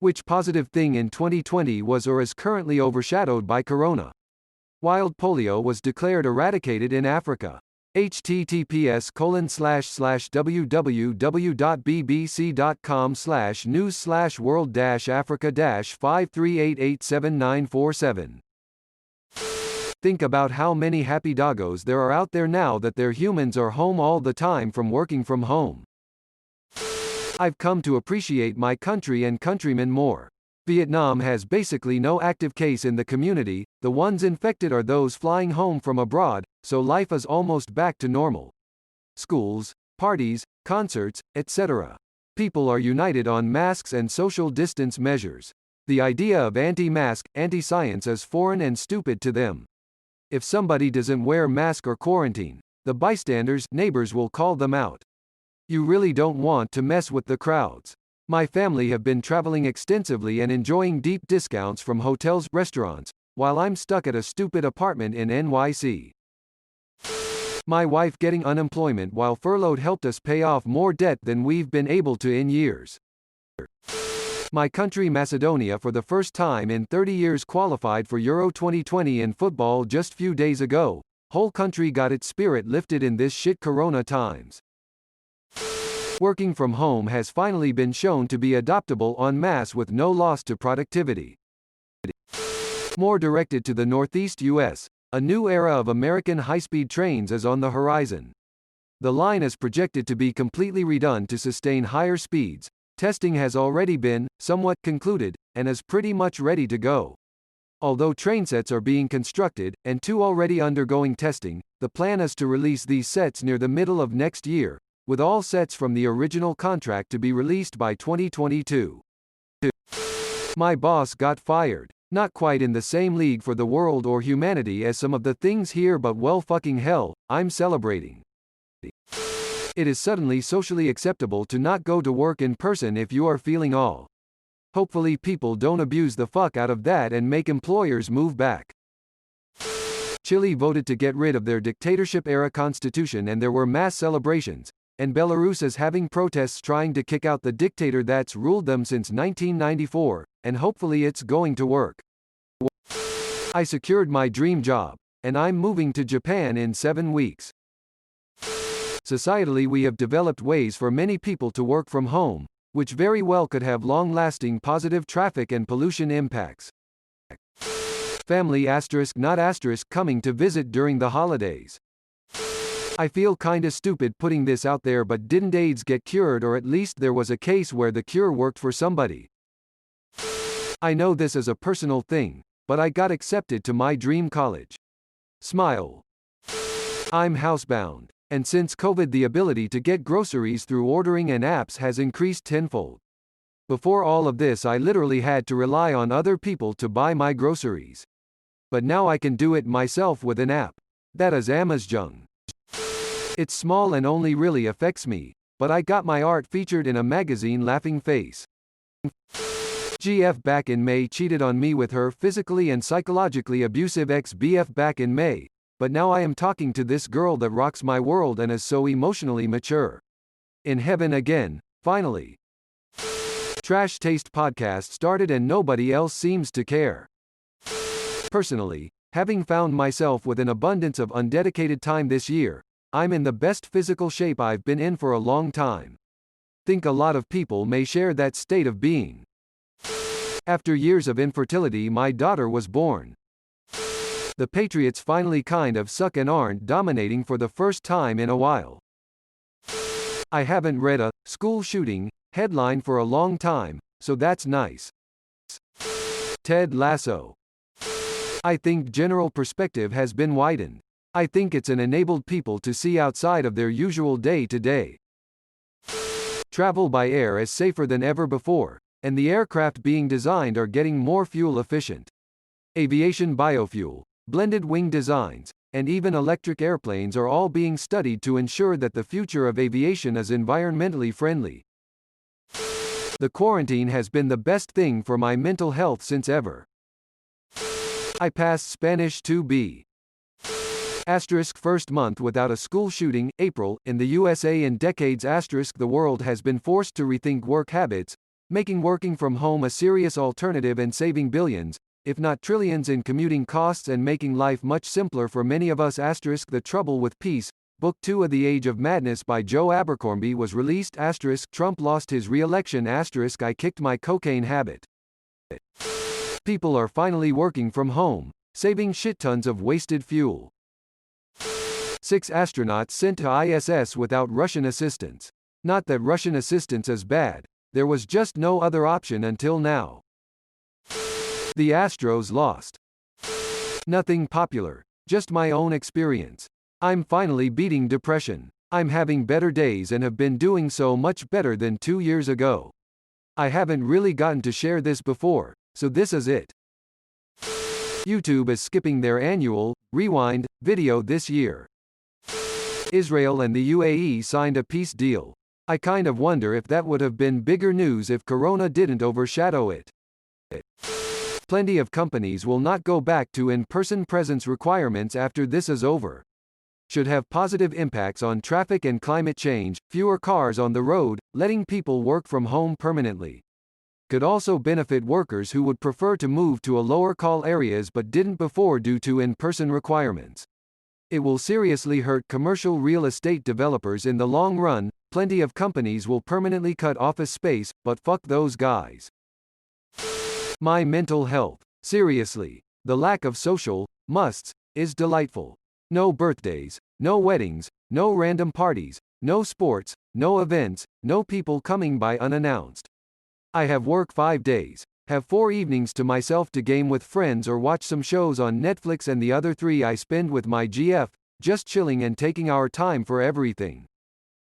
Which positive thing in 2020 was or is currently overshadowed by corona? Wild polio was declared eradicated in Africa. https://www.bbc.com/news/world-africa-538879747. Think about how many happy doggos there are out there now that their humans are home all the time from working from home. I've come to appreciate my country and countrymen more. Vietnam has basically no active case in the community, the ones infected are those flying home from abroad, so life is almost back to normal. Schools, parties, concerts, etc. People are united on masks and social distance measures. The idea of anti-mask, anti-science is foreign and stupid to them. If somebody doesn't wear mask or quarantine, the bystanders, neighbors will call them out. You really don't want to mess with the crowds. My family have been traveling extensively and enjoying deep discounts from hotels, restaurants, while I'm stuck at a stupid apartment in NYC. My wife getting unemployment while furloughed helped us pay off more debt than we've been able to in years. My country Macedonia for the first time in 30 years qualified for Euro 2020 in football just few days ago. Whole country got its spirit lifted in this shit corona times. Working from home has finally been shown to be adoptable en masse with no loss to productivity. More directed to the Northeast U.S., a new era of American high-speed trains is on the horizon. The line is projected to be completely redone to sustain higher speeds. Testing has already been, somewhat, concluded, and is pretty much ready to go. Although train sets are being constructed, and 2 already undergoing testing, the plan is to release these sets near the middle of next year, with all sets from the original contract to be released by 2022. My boss got fired. Not quite in the same league for the world or humanity as some of the things here, but well fucking hell, I'm celebrating. It is suddenly socially acceptable to not go to work in person if you are feeling all. Hopefully people don't abuse the fuck out of that and make employers move back. Chile voted to get rid of their dictatorship-era constitution and there were mass celebrations, and Belarus is having protests trying to kick out the dictator that's ruled them since 1994, and hopefully it's going to work. I secured my dream job, and I'm moving to Japan in 7 weeks. Societally we have developed ways for many people to work from home, which very well could have long-lasting positive traffic and pollution impacts. Family *not* coming to visit during the holidays. I feel kinda stupid putting this out there, but didn't AIDS get cured, or at least there was a case where the cure worked for somebody? I know this is a personal thing, but I got accepted to my dream college. Smile. I'm housebound. And since COVID the ability to get groceries through ordering and apps has increased tenfold. Before all of this I literally had to rely on other people to buy my groceries. But now I can do it myself with an app. That is Amazon. It's small and only really affects me, but I got my art featured in a magazine. Laughing face. GF back in May cheated on me with her physically and psychologically abusive ex-BF back in May. But now I am talking to this girl that rocks my world and is so emotionally mature. In heaven again, finally. Trash Taste podcast started and nobody else seems to care. Personally, having found myself with an abundance of undedicated time this year, I'm in the best physical shape I've been in for a long time. Think a lot of people may share that state of being. After years of infertility, my daughter was born. The Patriots finally kind of suck and aren't dominating for the first time in a while. I haven't read a school shooting headline for a long time, so that's nice. Ted Lasso. I think general perspective has been widened. I think it's enabled people to see outside of their usual day-to-day. Travel by air is safer than ever before, and the aircraft being designed are getting more fuel efficient. Aviation biofuel, blended wing designs, and even electric airplanes are all being studied to ensure that the future of aviation is environmentally friendly. The quarantine has been the best thing for my mental health since ever. I passed Spanish 2B. First month without a school shooting, April, in the USA in decades. The world has been forced to rethink work habits, making working from home a serious alternative and saving billions, if not trillions in commuting costs and making life much simpler for many of us. The Trouble with Peace, Book 2 of The Age of Madness by Joe Abercrombie was released. Trump lost his re-election. I kicked my cocaine habit. People are finally working from home, saving shit tons of wasted fuel. 6 astronauts sent to ISS without Russian assistance. Not that Russian assistance is bad, there was just no other option until now. The Astros lost. Nothing popular, just my own experience. I'm finally beating depression. I'm having better days and have been doing so much better than 2 years ago. I haven't really gotten to share this before, so this is it. YouTube is skipping their annual Rewind video this year. Israel and the UAE signed a peace deal. I kind of wonder if that would have been bigger news if Corona didn't overshadow it. Plenty of companies will not go back to in-person presence requirements after this is over. Should have positive impacts on traffic and climate change, fewer cars on the road, letting people work from home permanently. Could also benefit workers who would prefer to move to a lower call areas but didn't before due to in-person requirements. It will seriously hurt commercial real estate developers in the long run. Plenty of companies will permanently cut office space, but fuck those guys. My mental health. Seriously, the lack of social musts is delightful. No birthdays, no weddings, no random parties, no sports, no events, no people coming by unannounced. I have work 5 days, have 4 evenings to myself to game with friends or watch some shows on Netflix, and the other 3 I spend with my GF, just chilling and taking our time for everything.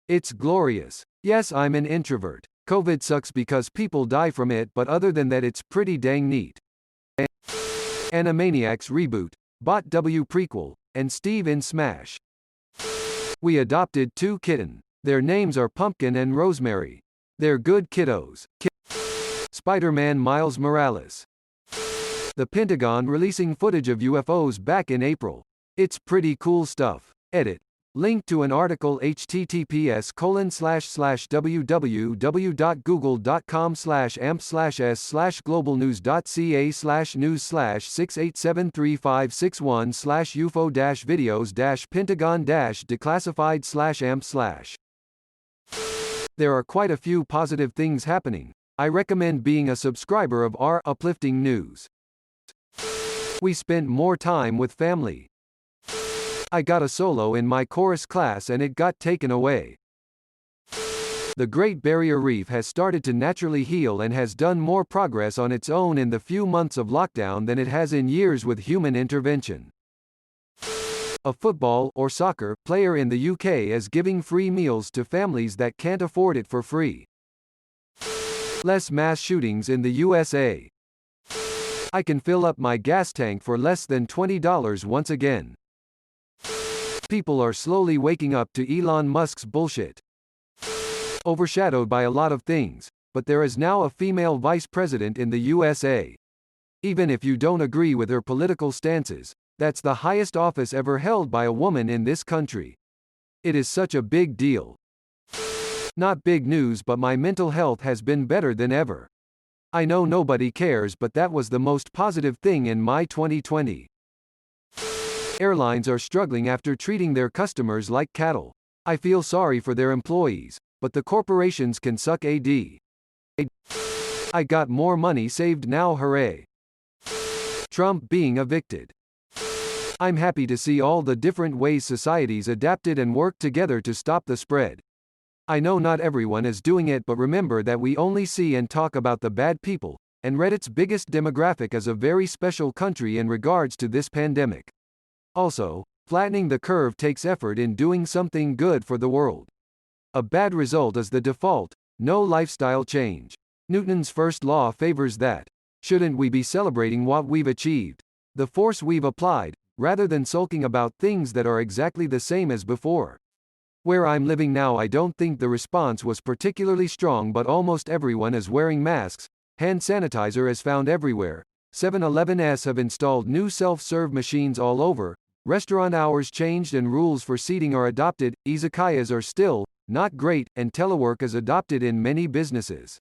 It's glorious. Yes, I'm an introvert. COVID sucks because people die from it, but other than that it's pretty dang neat. Animaniacs reboot, Bot W prequel, and Steve in Smash. We adopted 2 kitten. Their names are Pumpkin and Rosemary. They're good kiddos. Spider-Man Miles Morales. The Pentagon releasing footage of UFOs back in April. It's pretty cool stuff. Edit. Link to an article https://www.google.com/amp/s/news/6873561/ufo-videos-pentagon-declassified/amp/. There are quite a few positive things happening. I recommend being a subscriber of our uplifting news. We spent more time with family. I got a solo in my chorus class and it got taken away. The Great Barrier Reef has started to naturally heal and has done more progress on its own in the few months of lockdown than it has in years with human intervention. A football or soccer player in the UK is giving free meals to families that can't afford it for free. Less mass shootings in the USA. I can fill up my gas tank for less than $20 once again. People are slowly waking up to Elon Musk's bullshit. Overshadowed by a lot of things, but there is now a female vice president in the USA. Even if you don't agree with her political stances, that's the highest office ever held by a woman in this country. It is such a big deal. Not big news, but my mental health has been better than ever. I know nobody cares, but that was the most positive thing in my 2020. Airlines are struggling after treating their customers like cattle. I feel sorry for their employees, but the corporations can suck a d. I got more money saved now, hooray. Trump being evicted. I'm happy to see all the different ways societies adapted and worked together to stop the spread. I know not everyone is doing it, but remember that we only see and talk about the bad people, and Reddit's biggest demographic is a very special country in regards to this pandemic. Also, flattening the curve takes effort in doing something good for the world. A bad result is the default, no lifestyle change. Newton's first law favors that. Shouldn't we be celebrating what we've achieved, the force we've applied, rather than sulking about things that are exactly the same as before? Where I'm living now, I don't think the response was particularly strong, but almost everyone is wearing masks, hand sanitizer is found everywhere, 7-Elevens have installed new self-serve machines all over, restaurant hours changed and rules for seating are adopted, izakayas are still not great, and telework is adopted in many businesses.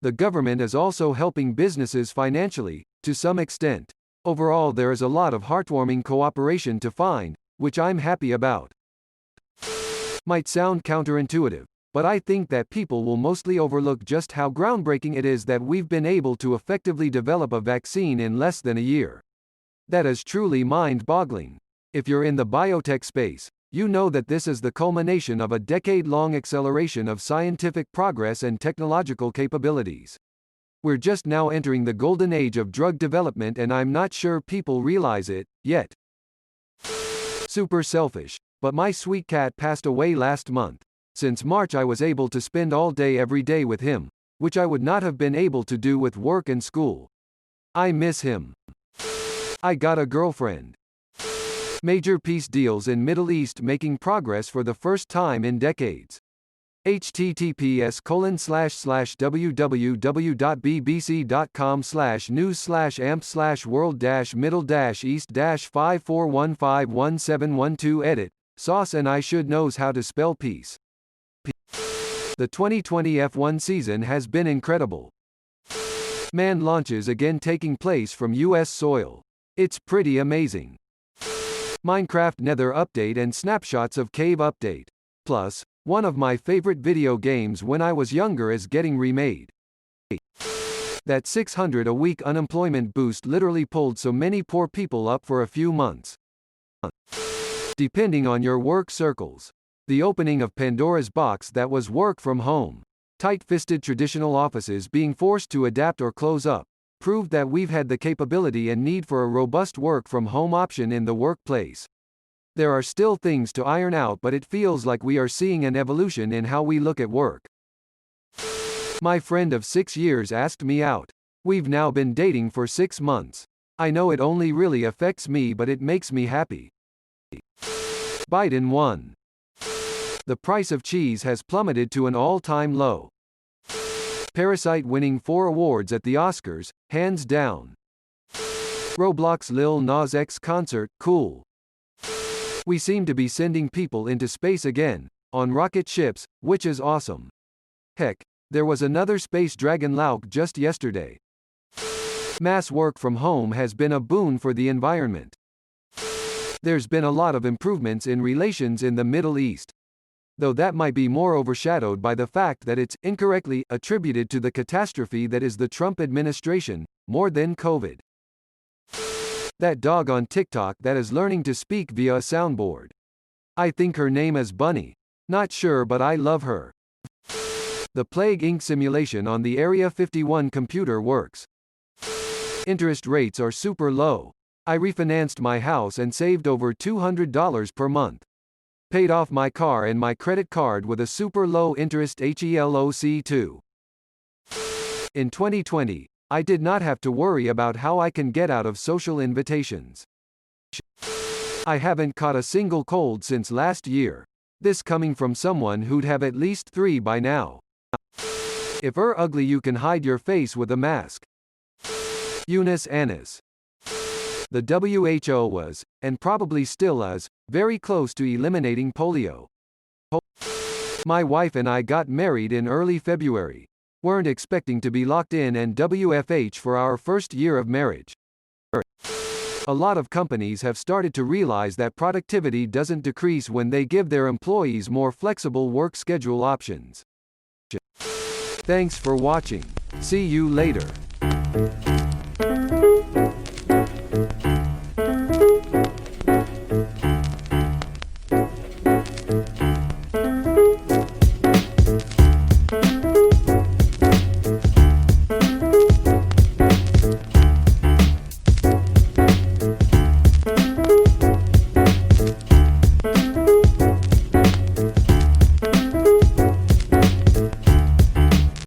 The government is also helping businesses financially, to some extent. Overall, there is a lot of heartwarming cooperation to find, which I'm happy about. Might sound counterintuitive, but I think that people will mostly overlook just how groundbreaking it is that we've been able to effectively develop a vaccine in less than a year. That is truly mind-boggling. If you're in the biotech space, you know that this is the culmination of a decade-long acceleration of scientific progress and technological capabilities. We're just now entering the golden age of drug development, and I'm not sure people realize it yet. Super selfish, but my sweet cat passed away last month. Since March I was able to spend all day every day with him, which I would not have been able to do with work and school. I miss him. I got a girlfriend. Major peace deals in Middle East making progress for the first time in decades. https://www.bbc.com/news/amp/world-middle-east-54151712 edit. Sauce and I should knows how to spell peace. The 2020 F1 season has been incredible. Manned launches again taking place from US soil. It's pretty amazing. Minecraft Nether update and snapshots of cave update. Plus, one of my favorite video games when I was younger is getting remade. That 600 a week unemployment boost literally pulled so many poor people up for a few months. Depending on your work circles. The opening of Pandora's box that was work from home. Tight-fisted traditional offices being forced to adapt or close up, proved that we've had the capability and need for a robust work from home option in the workplace. There are still things to iron out, but it feels like we are seeing an evolution in how we look at work. My friend of 6 years asked me out. We've now been dating for 6 months. I know it only really affects me, but it makes me happy. Biden won. The price of cheese has plummeted to an all-time low. Parasite winning 4 awards at the Oscars, hands down. Roblox Lil Nas X concert, cool. We seem to be sending people into space again, on rocket ships, which is awesome. Heck, there was another Space Dragon Lauk just yesterday. Mass work from home has been a boon for the environment. There's been a lot of improvements in relations in the Middle East. Though that might be more overshadowed by the fact that it's incorrectly attributed to the catastrophe that is the Trump administration, more than COVID. That dog on TikTok that is learning to speak via a soundboard. I think her name is Bunny. Not sure, but I love her. The Plague Inc. simulation on the Area 51 computer works. Interest rates are super low. I refinanced my house and saved over $200 per month. Paid off my car and my credit card with a super low interest HELOC too. In 2020, I did not have to worry about how I can get out of social invitations. I haven't caught a single cold since last year. This coming from someone who'd have at least 3 by now. If you're ugly, you can hide your face with a mask. Eunice Annis. The WHO was, and probably still is, very close to eliminating polio. My wife and I got married in early February. Weren't expecting to be locked in and WFH for our first year of marriage. A lot of companies have started to realize that productivity doesn't decrease when they give their employees more flexible work schedule options. Thanks for watching. See you later.